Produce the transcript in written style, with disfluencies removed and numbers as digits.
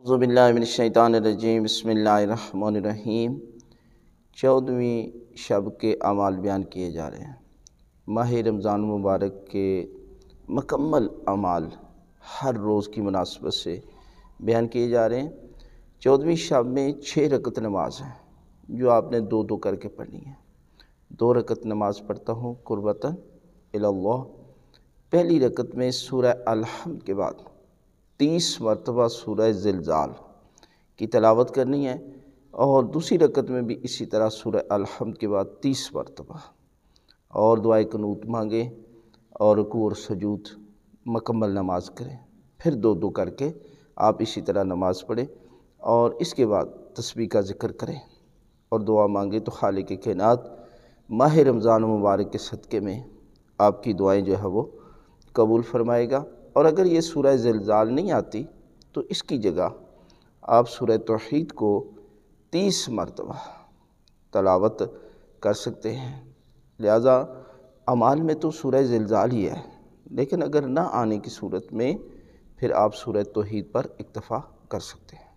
اعوذ باللہ من الشیطان الرجیم، بسم اللہ الرحمن الرحیم۔ 14ویں شب کے اعمال بیان کیے جا رہے ہیں۔ ماہ رمضان مبارک کے مکمل اعمال ہر روز کی مناسبت سے بیان کیے جا رہے ہیں۔ 14ویں شب میں 6 رکعت نماز ہے جو آپ نے دو کر کے پڑھنی ہے۔ 2 رکعت نماز پڑھتا ہوں قربتاً اللہ۔ پہلی رکعت میں سورہ الحمد کے بعد 30 مرتبہ سورہ زلزال کی تلاوت کرنی ہے، اور دوسری رکعت میں بھی اسی طرح سورہ الحمد کے بعد 30 مرتبہ، اور دعائے قنوت مانگیں اور رکوع اور سجود مکمل نماز کریں۔ پھر 2 کر کے آپ اسی طرح نماز پڑھیں، اور اس کے بعد تسبیح کا ذکر کریں اور دعا مانگیں، تو خالق کائنات ماہ رمضان مبارک کے صدقے میں آپ کی دعائیں جو ہے وہ قبول فرمائے گا۔ اور اگر یہ سورہ زلزال نہیں آتی تو اس کی جگہ آپ سورہ توحید کو 30 مرتبہ تلاوت کر سکتے ہیں۔ لہٰذا اعمال میں تو سورہ زلزال ہی ہے، لیکن اگر نہ آنے کی صورت میں پھر آپ سورہ توحید پر اکتفا کر سکتے ہیں۔